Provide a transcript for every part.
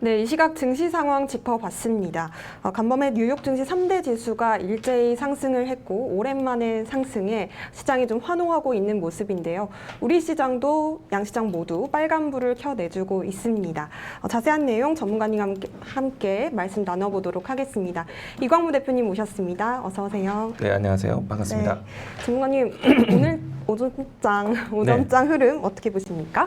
네, 이 시각 증시 상황 짚어봤습니다. 간밤에 뉴욕 증시 3대 지수가 일제히 상승을 했고 오랜만에 상승에 시장이 좀 환호하고 있는 모습인데요. 우리 시장도 양시장 모두 빨간불을 켜내주고 있습니다. 자세한 내용 전문가님과 함께 말씀 나눠보도록 하겠습니다. 이광무 대표님 모셨습니다. 어서 오세요. 네, 안녕하세요. 반갑습니다. 네, 전문가님 오늘 오전장 흐름 어떻게 보십니까?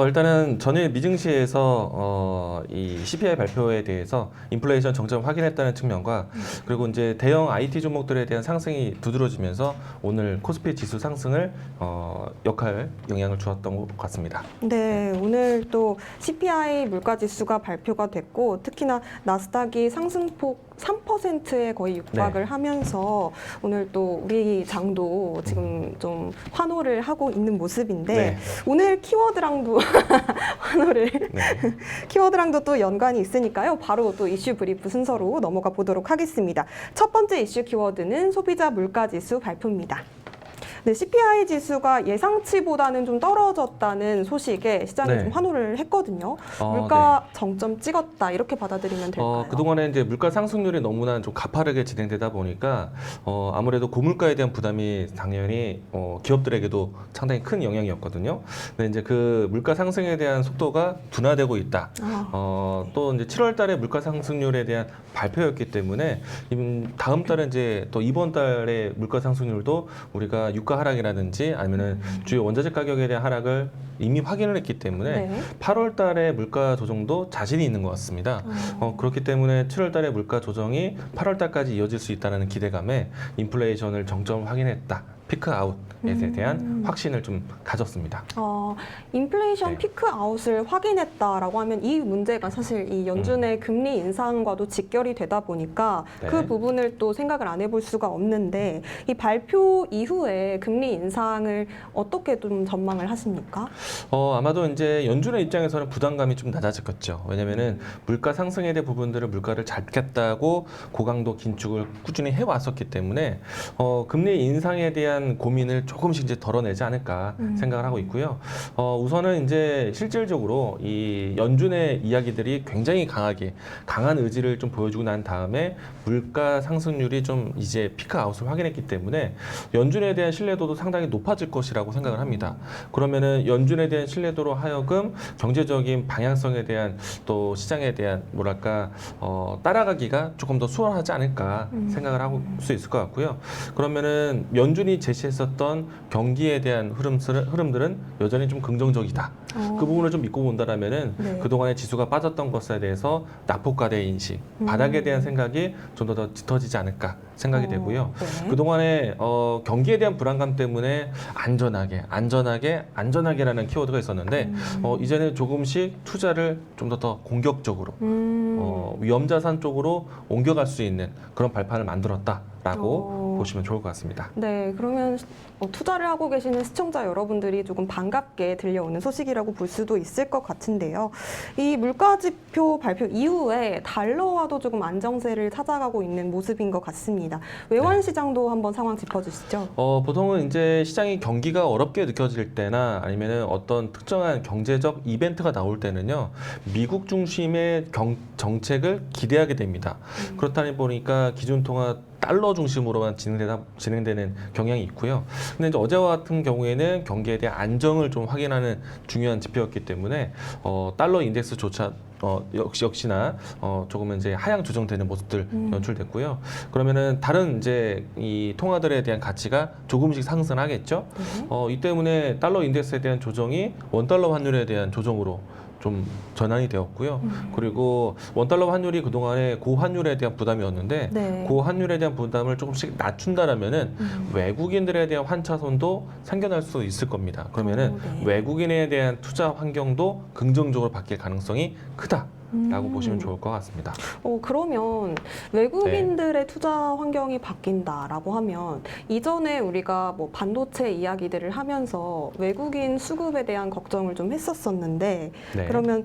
일단은 전일 미증시에서 이 CPI 발표에 대해서 인플레이션 정점 확인했다는 측면과 그리고 이제 대형 IT 종목들에 대한 상승이 두드러지면서 오늘 코스피 지수 상승을 영향을 주었던 것 같습니다. 네, 오늘 또 CPI 물가지수가 발표가 됐고 특히나 나스닥이 상승폭 3%에 거의 육박을 하면서 오늘 또 우리 장도 지금 좀 환호를 하고 있는 모습인데 오늘 키워드랑도 환호를 키워드랑도 또 연관이 있으니까요. 바로 또 이슈 브리프 순서로 넘어가 보도록 하겠습니다. 첫 번째 이슈 키워드는 소비자 물가지수 발표입니다. 네, CPI 지수가 예상치보다는 좀 떨어졌다는 소식에 시장이 좀 환호를 했거든요. 물가 정점 찍었다 이렇게 받아들이면 될까요? 그동안에 이제 물가 상승률이 너무나 좀 가파르게 진행되다 보니까 아무래도 고물가에 대한 부담이 당연히 기업들에게도 상당히 큰 영향이었거든요. 근데 이제 그 물가 상승에 대한 속도가 둔화되고 있다. 또 이제 7월달에 물가 상승률에 대한 발표였기 때문에 다음 달에 이제 또 이번 달에 물가 상승률도 우리가 유가 하락이라든지 아니면은 주요 원자재 가격에 대한 하락을 이미 확인을 했기 때문에 8월 달에 물가 조정도 자신이 있는 것 같습니다. 그렇기 때문에 7월 달에 물가 조정이 8월 달까지 이어질 수 있다는 기대감에 인플레이션을 정점 확인했다. 피크 아웃에 대한 확신을 좀 가졌습니다. 인플레이션 피크 아웃을 확인했다라고 하면 이 문제가 사실 이 연준의 금리 인상과도 직결이 되다 보니까 그 부분을 또 생각을 안 해볼 수가 없는데 이 발표 이후에 금리 인상을 어떻게 좀 전망을 하십니까? 아마도 이제 연준의 입장에서는 부담감이 좀 낮아졌겠죠. 왜냐면은 물가 상승에 대한 부분들을 물가를 잡겠다고 고강도 긴축을 꾸준히 해왔었기 때문에 금리 인상에 대한 고민을 조금씩 이제 덜어내지 않을까 생각을 하고 있고요. 우선은 이제 실질적으로 이 연준의 이야기들이 굉장히 강한 의지를 좀 보여주고 난 다음에 물가 상승률이 좀 이제 피크 아웃을 확인했기 때문에 연준에 대한 신뢰도도 상당히 높아질 것이라고 생각을 합니다. 그러면은 연준에 대한 신뢰도로 하여금 경제적인 방향성에 대한 또 시장에 대한 뭐랄까 따라가기가 조금 더 수월하지 않을까 생각을 하고 수 있을 것 같고요. 그러면은 연준이 제시했었던 경기에 대한 흐름들은 여전히 좀 긍정적이다. 그 부분을 좀 믿고 본다라면은 그동안에 지수가 빠졌던 것에 대해서 낙폭과대 인식, 바닥에 대한 생각이 좀 더 짙어지지 않을까 생각이 되고요. 그동안에 경기에 대한 불안감 때문에 안전하게라는 키워드가 있었는데 이제는 조금씩 투자를 좀 더 공격적으로 위험자산 쪽으로 옮겨갈 수 있는 그런 발판을 만들었다라고 보시면 좋을 것 같습니다. 네, 그러면 투자를 하고 계시는 시청자 여러분들이 조금 반갑게 들려오는 소식이라고 볼 수도 있을 것 같은데요. 이 물가지표 발표 이후에 달러와도 조금 안정세를 찾아가고 있는 모습인 것 같습니다. 외환 시장도 한번 상황 짚어주시죠. 보통은 이제 시장이 경기가 어렵게 느껴질 때나 아니면은 어떤 특정한 경제적 이벤트가 나올 때는요, 미국 중심의 정책을 기대하게 됩니다. 그렇다 보니까 기준통화 달러 중심으로만 진행되는 경향이 있고요. 근데 이제 어제와 같은 경우에는 경기에 대한 안정을 좀 확인하는 중요한 지표였기 때문에 달러 인덱스조차 역시나 조금은 이제 하향 조정되는 모습들 연출됐고요. 그러면은 다른 이제 이 통화들에 대한 가치가 조금씩 상승하겠죠. 이 때문에 달러 인덱스에 대한 조정이 원달러 환율에 대한 조정으로 좀 전환이 되었고요. 그리고 원달러 환율이 그동안에 고환율에 대한 부담이었는데 고환율에 대한 부담을 조금씩 낮춘다라면은 외국인들에 대한 환차손도 생겨날 수 있을 겁니다. 그러면은 외국인에 대한 투자 환경도 긍정적으로 바뀔 가능성이 크다. 라고 보시면 좋을 것 같습니다. 그러면 외국인들의 투자 환경이 바뀐다라고 하면 이전에 우리가 뭐 반도체 이야기들을 하면서 외국인 수급에 대한 걱정을 좀 했었었는데 그러면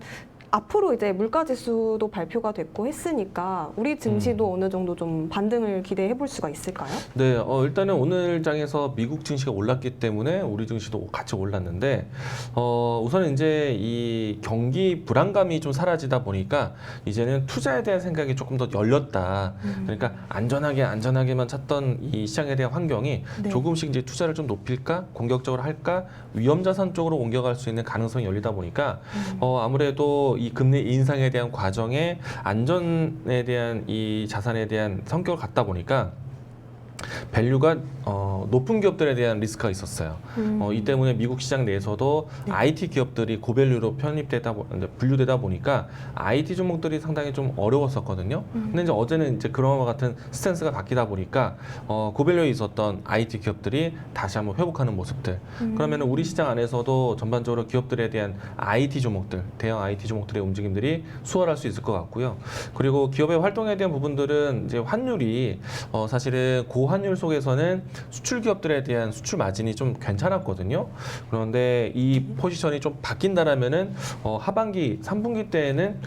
앞으로 이제 물가 지수도 발표가 됐고 했으니까 우리 증시도 어느 정도 좀 반등을 기대해 볼 수가 있을까요? 네, 일단은 오늘 장에서 미국 증시가 올랐기 때문에 우리 증시도 같이 올랐는데, 우선은 이제 이 경기 불안감이 좀 사라지다 보니까 이제는 투자에 대한 생각이 조금 더 열렸다. 그러니까 안전하게만 찾던 이 시장에 대한 환경이 네. 조금씩 이제 투자를 좀 높일까, 공격적으로 할까, 위험자산 쪽으로 옮겨갈 수 있는 가능성이 열리다 보니까 아무래도 이 금리 인상에 대한 과정에 안전에 대한 이 자산에 대한 성격을 갖다 보니까 밸류가 높은 기업들에 대한 리스크가 있었어요. 이 때문에 미국 시장 내에서도 네. IT 기업들이 고밸류로 분류되다 보니까 IT 종목들이 상당히 좀 어려웠었거든요. 근데 이제 어제는 이제 그런 것 같은 스탠스가 바뀌다 보니까 고밸류에 있었던 IT 기업들이 다시 한번 회복하는 모습들. 그러면 우리 시장 안에서도 전반적으로 기업들에 대한 IT 종목들, 대형 IT 종목들의 움직임들이 수월할 수 있을 것 같고요. 그리고 기업의 활동에 대한 부분들은 이제 환율이 사실은 고환율 속에서는 수출 기업들에 대한 수출 마진이 좀 괜찮았거든요. 그런데 이 포지션이 좀 바뀐다라면은 하반기 3분기 때에는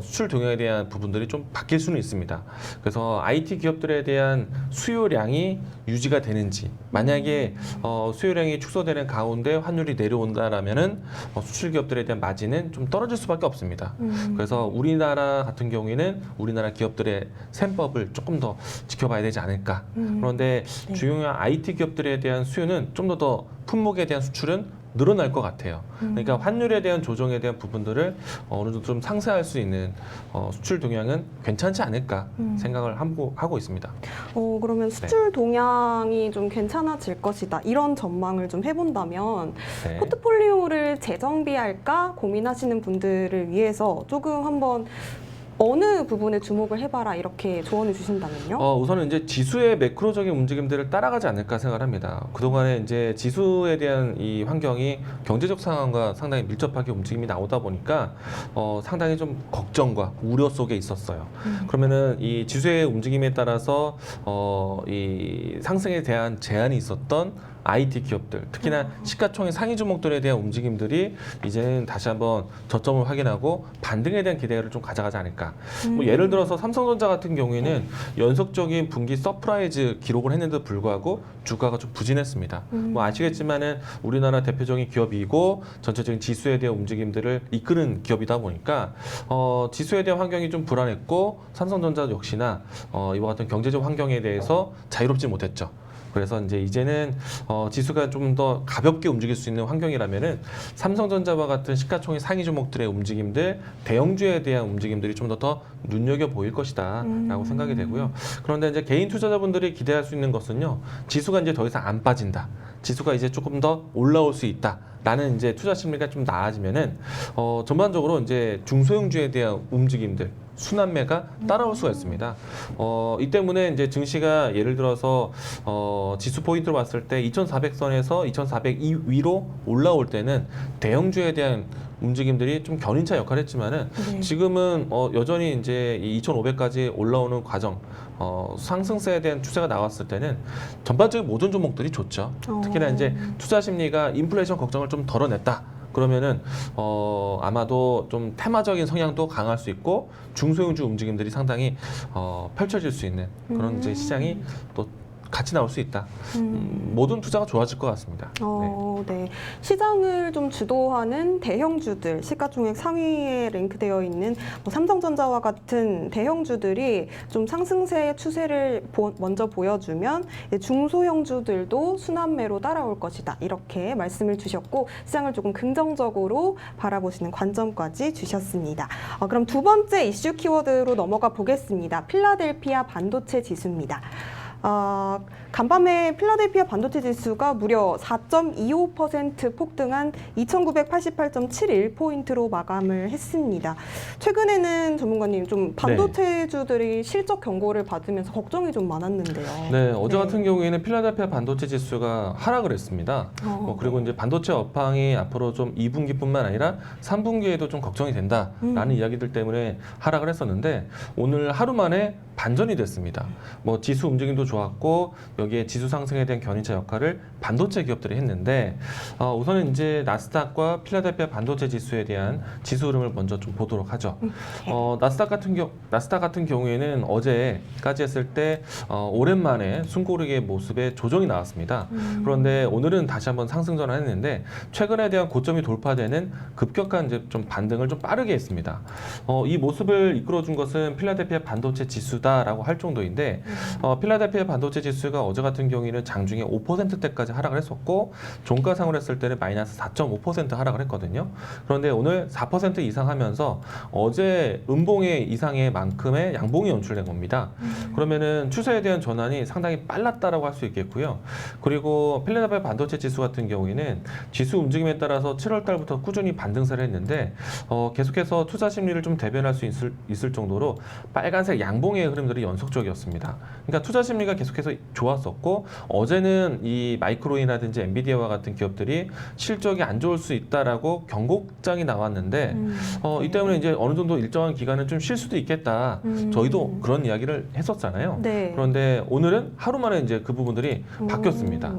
수출 동향에 대한 부분들이 좀 바뀔 수는 있습니다. 그래서 IT 기업들에 대한 수요량이 유지가 되는지, 만약에 수요량이 축소되는 가운데 환율이 내려온다라면은 수출 기업들에 대한 마진은 좀 떨어질 수밖에 없습니다. 그래서 우리나라 같은 경우에는 우리나라 기업들의 셈법을 조금 더 지켜봐야 되지 않을까. 그런데 네. 주요한 IT 기업들에 대한 수요는 좀 더 품목에 대한 수출은 늘어날 것 같아요. 그러니까 환율에 대한 조정에 대한 부분들을 어느 정도 좀 상쇄할 수 있는 수출 동향은 괜찮지 않을까 생각을 하고 있습니다. 그러면 수출 동향이 좀 괜찮아질 것이다. 이런 전망을 좀 해본다면 네. 포트폴리오를 재정비할까 고민하시는 분들을 위해서 조금 한번 어느 부분에 주목을 해봐라 이렇게 조언을 주신다면요? 우선은 이제 지수의 매크로적인 움직임들을 따라가지 않을까 생각을 합니다. 그동안에 이제 지수에 대한 이 환경이 경제적 상황과 상당히 밀접하게 움직임이 나오다 보니까 상당히 좀 걱정과 우려 속에 있었어요. 그러면은 이 지수의 움직임에 따라서 이 상승에 대한 제한이 있었던 IT 기업들, 특히나 시가총액 상위 종목들에 대한 움직임들이 이제는 다시 한번 저점을 확인하고 반등에 대한 기대를 좀 가져가지 않을까. 뭐 예를 들어서 삼성전자 같은 경우에는 연속적인 분기 서프라이즈 기록을 했는데도 불구하고 주가가 좀 부진했습니다. 뭐 아시겠지만은 우리나라 대표적인 기업이고 전체적인 지수에 대한 움직임들을 이끄는 기업이다 보니까 지수에 대한 환경이 좀 불안했고 삼성전자 역시나 이와 같은 경제적 환경에 대해서 자유롭지 못했죠. 그래서 이제는 지수가 좀 더 가볍게 움직일 수 있는 환경이라면은 삼성전자와 같은 시가총액 상위 종목들의 움직임들, 대형주에 대한 움직임들이 좀 더 눈여겨 보일 것이다라고 생각이 되고요. 그런데 이제 개인 투자자분들이 기대할 수 있는 것은요, 지수가 이제 더 이상 안 빠진다. 지수가 이제 조금 더 올라올 수 있다. 라는 이제 투자 심리가 좀 나아지면은 전반적으로 이제 중소형주에 대한 움직임들, 순환매가 따라올 수가 있습니다. 이 때문에 이제 증시가 예를 들어서 지수 포인트로 봤을 때 2,400선에서 2,400 위로 올라올 때는 대형주에 대한 움직임들이 좀 견인차 역할을 했지만은 지금은 여전히 이제 2,500까지 올라오는 과정, 상승세에 대한 추세가 나왔을 때는 전반적인 모든 종목들이 좋죠. 특히나 이제 투자 심리가 인플레이션 걱정을 좀 덜어냈다. 그러면은 아마도 좀 테마적인 성향도 강할 수 있고 중소형주 움직임들이 상당히 펼쳐질 수 있는 그런 이제 시장이 또 같이 나올 수 있다. 모든 투자가 좋아질 것 같습니다. 네. 시장을 좀 주도하는 대형주들, 시가총액 상위에 랭크되어 있는 뭐 삼성전자와 같은 대형주들이 좀 상승세 추세를 먼저 보여주면 중소형주들도 순환매로 따라올 것이다. 이렇게 말씀을 주셨고 시장을 조금 긍정적으로 바라보시는 관점까지 주셨습니다. 그럼 두 번째 이슈 키워드로 넘어가 보겠습니다. 필라델피아 반도체 지수입니다. 간밤에 필라델피아 반도체 지수가 무려 4.25% 폭등한 2,988.71포인트로 마감을 했습니다. 최근에는 전문가님 좀 반도체주들이 실적 경고를 받으면서 걱정이 좀 많았는데요. 네, 어제 같은 경우에는 필라델피아 반도체 지수가 하락을 했습니다. 그리고 이제 반도체 업황이 앞으로 좀 2분기뿐만 아니라 3분기에도 좀 걱정이 된다라는 이야기들 때문에 하락을 했었는데 오늘 하루 만에 반전이 됐습니다. 뭐 지수 움직임도 좋았고 여기에 지수 상승에 대한 견인차 역할을 반도체 기업들이 했는데 우선은 이제 나스닥과 필라델피아 반도체 지수에 대한 지수 흐름을 먼저 좀 보도록 하죠. 나스닥 같은 경우에는 어제까지 했을 때 오랜만에 숨고르기의 모습에 조정이 나왔습니다. 그런데 오늘은 다시 한번 상승 전환했는데 최근에 대한 고점이 돌파되는 급격한 이제 좀 반등을 좀 빠르게 했습니다. 이 모습을 이끌어준 것은 필라델피아 반도체 지수다라고 할 정도인데 필라델피아 반도체 지수가 어제 같은 경우에는 장중에 5%대까지 하락을 했었고 종가상으로 했을 때는 마이너스 4.5% 하락을 했거든요. 그런데 오늘 4% 이상 하면서 어제 음봉의 이상의 만큼의 양봉이 연출된 겁니다. 그러면은 추세에 대한 전환이 상당히 빨랐다라고 할 수 있겠고요. 그리고 필라델피아 반도체 지수 같은 경우에는 지수 움직임에 따라서 7월 달부터 꾸준히 반등세를 했는데 계속해서 투자 심리를 좀 대변할 수 있을 정도로 빨간색 양봉의 흐름들이 연속적이었습니다. 그러니까 투자 심리가 계속해서 좋았었고 어제는 이 마이크로인이라든지 엔비디아와 같은 기업들이 실적이 안 좋을 수 있다라고 경고장이 나왔는데 이 때문에 이제 어느 정도 일정한 기간은 좀 쉴 수도 있겠다. 저희도 그런 이야기를 했었잖아요. 네. 그런데 오늘은 하루 만에 이제 그 부분들이 바뀌었습니다.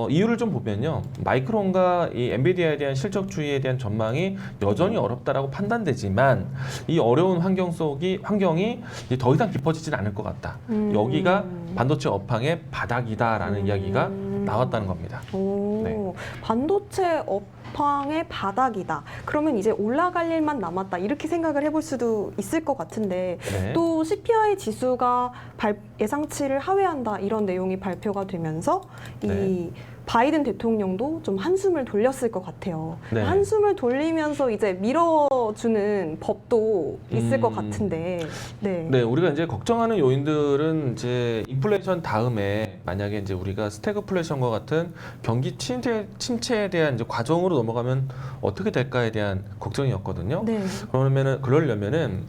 이유를 좀 보면요. 마이크론과 이 엔비디아에 대한 실적 주의에 대한 전망이 여전히 어렵다라고 판단되지만 이 어려운 환경이 이제 더 이상 깊어지진 않을 것 같다. 여기가 반도체 업황의 바닥이다라는 이야기가 나왔다는 겁니다. 네. 반도체 업황의 바닥이다. 그러면 이제 올라갈 일만 남았다. 이렇게 생각을 해볼 수도 있을 것 같은데 네. 또 CPI 지수가 예상치를 하회한다. 이런 내용이 발표가 되면서 이 바이든 대통령도 좀 한숨을 돌렸을 것 같아요. 네. 한숨을 돌리면서 이제 밀어주는 법도 있을 것 같은데. 네, 우리가 이제 걱정하는 요인들은 이제 인플레이션 다음에 만약에 이제 우리가 스태그플레이션과 같은 경기 침체에 대한 이제 과정으로 넘어가면 어떻게 될까에 대한 걱정이었거든요. 네. 그러려면은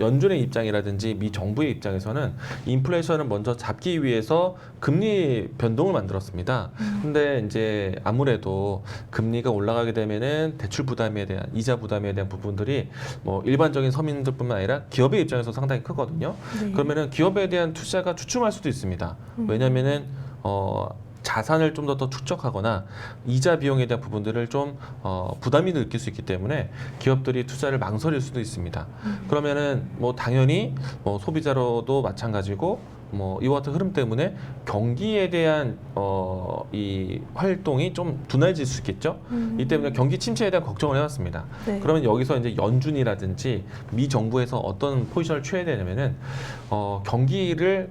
연준의 입장이라든지 미 정부의 입장에서는 인플레이션을 먼저 잡기 위해서 금리 변동을 만들었습니다. 근데 이제 아무래도 금리가 올라가게 되면은 대출 부담에 대한 이자 부담에 대한 부분들이 뭐 일반적인 서민들뿐만 아니라 기업의 입장에서 상당히 크거든요. 네. 그러면은 기업에 대한 투자가 주춤할 수도 있습니다. 왜냐면은 자산을 좀 더 축적하거나 이자 비용에 대한 부분들을 좀 부담이 느낄 수 있기 때문에 기업들이 투자를 망설일 수도 있습니다. 그러면은 뭐 당연히 소비자로도 마찬가지고 이와 같은 흐름 때문에 경기에 대한 이 활동이 좀 둔해질 수 있겠죠. 이 때문에 경기 침체에 대한 걱정을 해왔습니다. 네. 그러면 여기서 이제 연준이라든지 미 정부에서 어떤 포지션을 취해야 되냐면은 경기를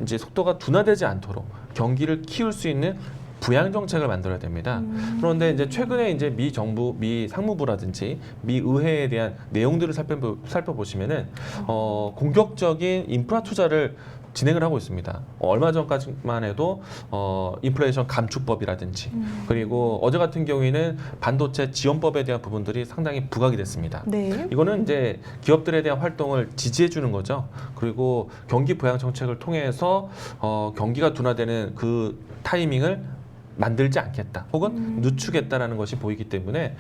이제 속도가 둔화되지 않도록 경기를 키울 수 있는 부양 정책을 만들어야 됩니다. 그런데 이제 최근에 이제 미 정부, 미 상무부라든지 미 의회에 대한 내용들을 살펴보시면은 공격적인 인프라 투자를 진행을 하고 있습니다. 얼마 전까지만 해도 인플레이션 감축법이라든지 그리고 어제 같은 경우에는 반도체 지원법에 대한 부분들이 상당히 부각이 됐습니다. 네. 이거는 이제 기업들에 대한 활동을 지지해 주는 거죠. 그리고 경기 부양 정책을 통해서 경기가 둔화되는 그 타이밍을 만들지 않겠다 혹은 늦추겠다라는 것이 보이기 때문에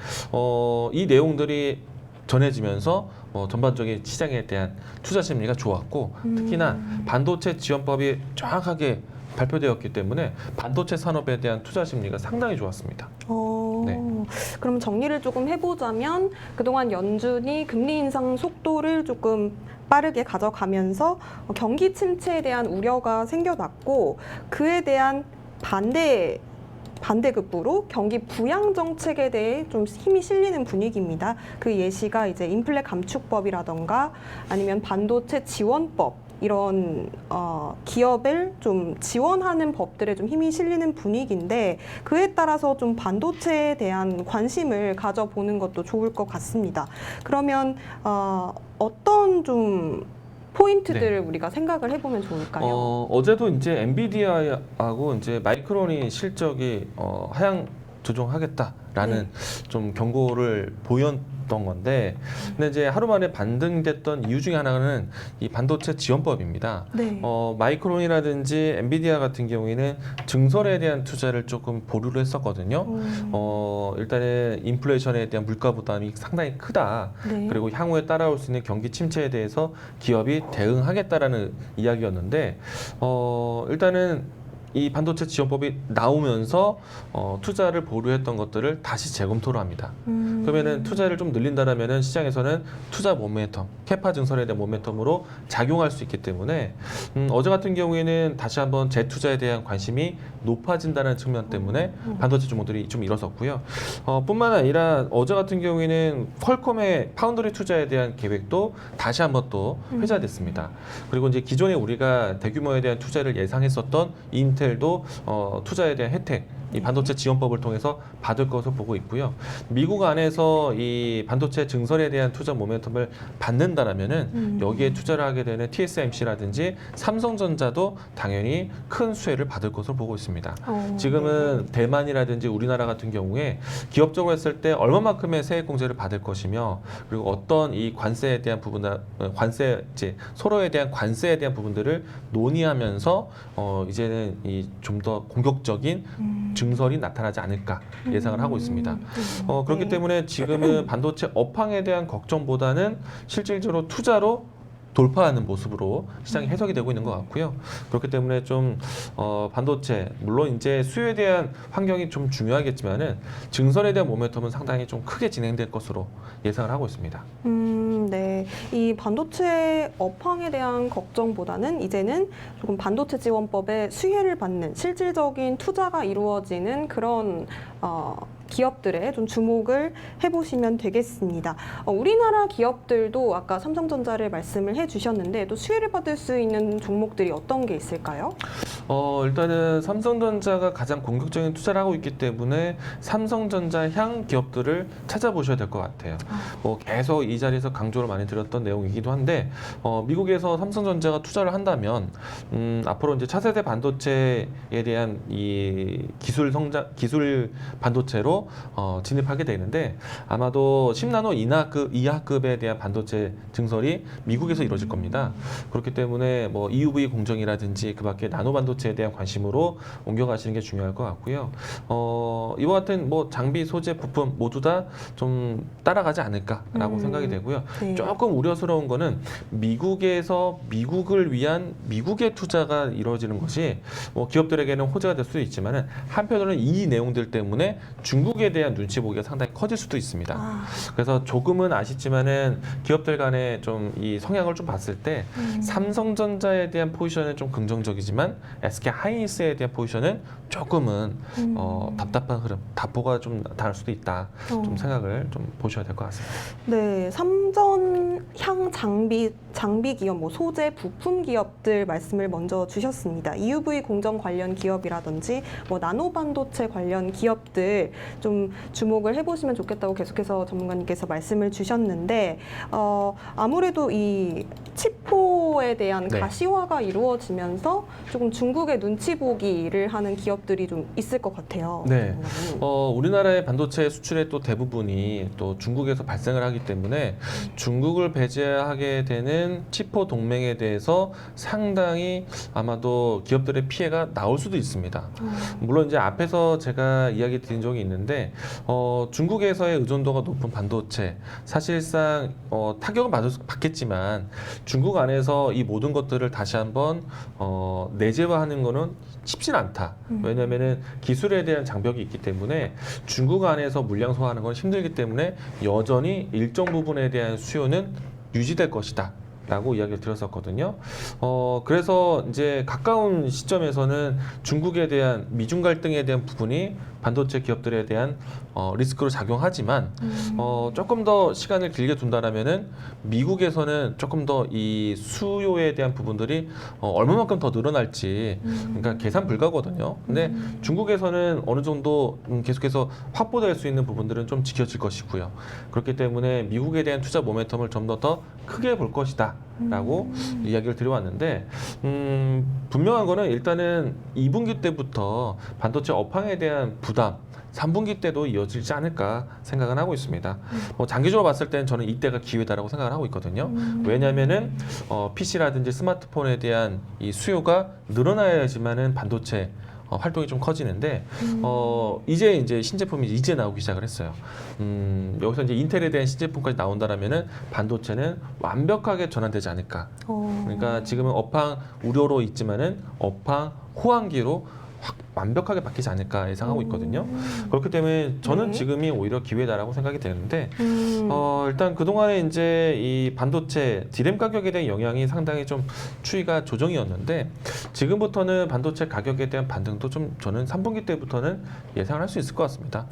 이 내용들이 전해지면서 전반적인 시장에 대한 투자 심리가 좋았고 특히나 반도체 지원법이 정확하게 발표되었기 때문에 반도체 산업에 대한 투자 심리가 상당히 좋았습니다. 네. 그럼 정리를 조금 해보자면 그동안 연준이 금리 인상 속도를 조금 빠르게 가져가면서 경기 침체에 대한 우려가 생겨났고 그에 대한 반대급부로 경기 부양 정책에 대해 좀 힘이 실리는 분위기입니다. 그 예시가 이제 인플레 감축법이라던가 아니면 반도체 지원법 이런 기업을 좀 지원하는 법들에 좀 힘이 실리는 분위기인데 그에 따라서 좀 반도체에 대한 관심을 가져보는 것도 좋을 것 같습니다. 그러면 어떤 좀 포인트들을 우리가 생각을 해보면 좋을까요? 어제도 이제 엔비디아하고 이제 마이크론이 실적이 하향 조정하겠다라는 좀 경고를 있었던 건데, 근데 이제 하루 만에 반등됐던 이유 중에 하나는 이 반도체 지원법입니다. 네. 마이크론이라든지 엔비디아 같은 경우에는 증설에 대한 투자를 조금 보류를 했었거든요. 일단은 인플레이션에 대한 물가 부담이 상당히 크다. 네. 그리고 향후에 따라올 수 있는 경기 침체에 대해서 기업이 대응하겠다라는 이야기였는데, 일단은 이 반도체 지원법이 나오면서 투자를 보류했던 것들을 다시 재검토를 합니다. 그러면은 투자를 좀 늘린다라면은 시장에서는 투자 모멘텀, 캐파 증설에 대한 모멘텀으로 작용할 수 있기 때문에 어제 같은 경우에는 다시 한번 재투자에 대한 관심이 높아진다는 측면 때문에 반도체 종목들이 좀 일어섰고요. 뿐만 아니라 어제 같은 경우에는 퀄컴의 파운드리 투자에 대한 계획도 다시 한번 또 회자됐습니다. 그리고 이제 기존에 우리가 대규모에 대한 투자를 예상했었던 인텔도 투자에 대한 혜택, 이 반도체 지원법을 통해서 받을 것으로 보고 있고요. 미국 안에서 이 반도체 증설에 대한 투자 모멘텀을 받는다라면은 여기에 투자를 하게 되는 TSMC라든지 삼성전자도 당연히 큰 수혜를 받을 것으로 보고 있습니다. 지금은 대만이라든지 우리나라 같은 경우에 기업적으로 했을 때 얼마만큼의 세액 공제를 받을 것이며, 그리고 어떤 이 관세에 대한 부분, 관세 이제 서로에 대한 관세에 대한 부분들을 논의하면서 이제는 이 좀 더 공격적인 증설이 나타나지 않을까 예상을 하고 있습니다. 그렇기 때문에 지금은 반도체 업황에 대한 걱정보다는 실질적으로 투자로 돌파하는 모습으로 시장이 해석이 되고 있는 것 같고요. 그렇기 때문에 좀 반도체 물론 이제 수요에 대한 환경이 좀 중요하겠지만은 증설에 대한 모멘텀은 상당히 좀 크게 진행될 것으로 예상을 하고 있습니다. 네. 이 반도체 업황에 대한 걱정보다는 이제는 조금 반도체 지원법의 수혜를 받는 실질적인 투자가 이루어지는 그런 기업들에 좀 주목을 해보시면 되겠습니다. 우리나라 기업들도 아까 삼성전자를 말씀을 해주셨는데 또 수혜를 받을 수 있는 종목들이 어떤 게 있을까요? 일단은 삼성전자가 가장 공격적인 투자를 하고 있기 때문에 삼성전자 향 기업들을 찾아보셔야 될 것 같아요. 계속 이 자리에서 강조를 많이 드렸던 내용이기도 한데, 미국에서 삼성전자가 투자를 한다면 앞으로 이제 차세대 반도체에 대한 이 기술 반도체로 진입하게 되는데, 아마도 10나노 이하급에 대한 반도체 증설이 미국에서 이루어질 겁니다. 그렇기 때문에 뭐 EUV 공정이라든지 그밖에 나노 반도체에 대한 관심으로 옮겨가시는 게 중요할 것 같고요. 이와 같은 뭐 장비, 소재, 부품 모두 다 좀 따라가지 않을까라고 생각이 되고요. 네. 조금 우려스러운 거는 미국에서 미국을 위한 미국의 투자가 이루어지는 것이 뭐 기업들에게는 호재가 될 수도 있지만은 한편으로는 이 내용들 때문에 중국에 대한 눈치 보기가 상당히 커질 수도 있습니다. 그래서 조금은 아쉽지만은 기업들 간에 좀 이 성향을 좀 봤을 때 삼성전자에 대한 포지션은 좀 긍정적이지만 SK 하이닉스에 대한 포지션은 조금은 답답한 흐름, 답보가 좀 나타날 수도 있다. 좀 생각을 좀 보셔야 될 것 같습니다. 네, 삼전향 장비 기업, 뭐 소재, 부품 기업들 말씀을 먼저 주셨습니다. EUV 공정 관련 기업이라든지 뭐 나노 반도체 관련 기업들 좀 주목을 해보시면 좋겠다고 계속해서 전문가님께서 말씀을 주셨는데, 아무래도 이 치포에 대한 네. 가시화가 이루어지면서 조금 중국의 눈치 보기를 하는 기업들이 좀 있을 것 같아요. 네. 우리나라의 반도체 수출의 또 대부분이 또 중국에서 발생을 하기 때문에 중국을 배제하게 되는 치포 동맹에 대해서 상당히 아마도 기업들의 피해가 나올 수도 있습니다. 물론 이제 앞에서 제가 이야기 드린 적이 있는데, 중국에서의 의존도가 높은 반도체 사실상 타격은 받겠지만 중국 안에서 이 모든 것들을 다시 한번 내재화하는 거는 쉽진 않다. 왜냐하면은 기술에 대한 장벽이 있기 때문에 중국 안에서 물량 소화하는 건 힘들기 때문에 여전히 일정 부분에 대한 수요는 유지될 것이다. 라고 이야기를 드렸었거든요. 그래서 이제 가까운 시점에서는 중국에 대한 미중 갈등에 대한 부분이 반도체 기업들에 대한 리스크로 작용하지만 조금 더 시간을 길게 둔다라면은 미국에서는 조금 더 이 수요에 대한 부분들이 얼마만큼 더 늘어날지 그러니까 계산 불가거든요. 근데 중국에서는 어느 정도 계속해서 확보될 수 있는 부분들은 좀 지켜질 것이고요. 그렇기 때문에 미국에 대한 투자 모멘텀을 좀 더 크게 볼 것이다. 라고 이야기를 드려왔는데, 분명한 거는 일단은 2분기 때부터 반도체 업황에 대한 부담, 3분기 때도 이어지지 않을까 생각은 하고 있습니다. 뭐 장기적으로 봤을 때는 저는 이때가 기회다라고 생각을 하고 있거든요. 왜냐하면은 PC라든지 스마트폰에 대한 이 수요가 늘어나야지만은 반도체 활동이 좀 커지는데 이제 신제품이 이제 나오기 시작을 했어요. 여기서 이제 인텔에 대한 신제품까지 나온다라면은 반도체는 완벽하게 전환되지 않을까. 그러니까 지금은 업황 우려로 있지만은 업황 호황기로 확 완벽하게 바뀌지 않을까 예상하고 있거든요. 그렇기 때문에 저는 네. 지금이 오히려 기회다라고 생각이 되는데 일단 그동안에 이제 이 반도체 디램 가격에 대한 영향이 상당히 좀 추이가 조정이었는데 지금부터는 반도체 가격에 대한 반등도 좀 저는 3분기 때부터는 예상을 할 수 있을 것 같습니다.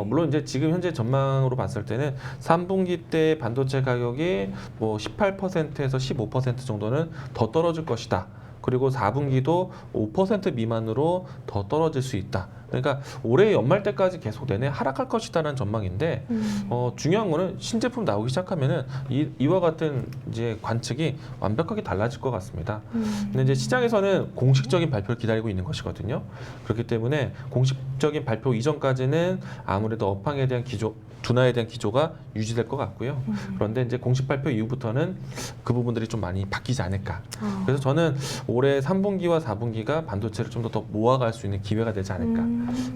물론 이제 지금 현재 전망으로 봤을 때는 3분기 때 반도체 가격이 뭐 18%에서 15% 정도는 더 떨어질 것이다. 그리고 4분기도 5% 미만으로 더 떨어질 수 있다. 그러니까 올해 연말 때까지 계속 내내 하락할 것이다라는 전망인데 중요한 거는 신제품 나오기 시작하면은 이와 같은 이제 관측이 완벽하게 달라질 것 같습니다. 근데 이제 시장에서는 공식적인 발표를 기다리고 있는 것이거든요. 그렇기 때문에 공식적인 발표 이전까지는 아무래도 업황에 대한 기조, 둔화에 대한 기조가 유지될 것 같고요. 그런데 이제 공식 발표 이후부터는 그 부분들이 좀 많이 바뀌지 않을까. 그래서 저는 올해 3분기와 4분기가 반도체를 좀 더 모아갈 수 있는 기회가 되지 않을까.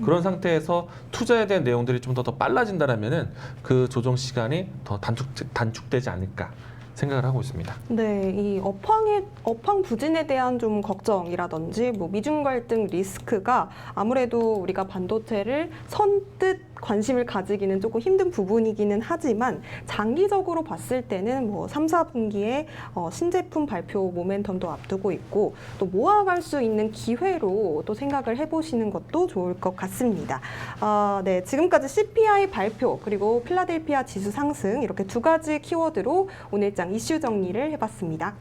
그런 상태에서 투자에 대한 내용들이 좀 더 빨라진다라면은 그 조정 시간이 더 단축되지 않을까 생각을 하고 있습니다. 네, 이 업황 부진에 대한 좀 걱정이라든지 뭐 미중 갈등 리스크가 아무래도 우리가 반도체를 선뜻 관심을 가지기는 조금 힘든 부분이기는 하지만 장기적으로 봤을 때는 뭐 3, 4분기에 신제품 발표 모멘텀도 앞두고 있고 또 모아갈 수 있는 기회로 또 생각을 해보시는 것도 좋을 것 같습니다. 네, 지금까지 CPI 발표 그리고 필라델피아 지수 상승 이렇게 두 가지 키워드로 오늘장 이슈 정리를 해봤습니다.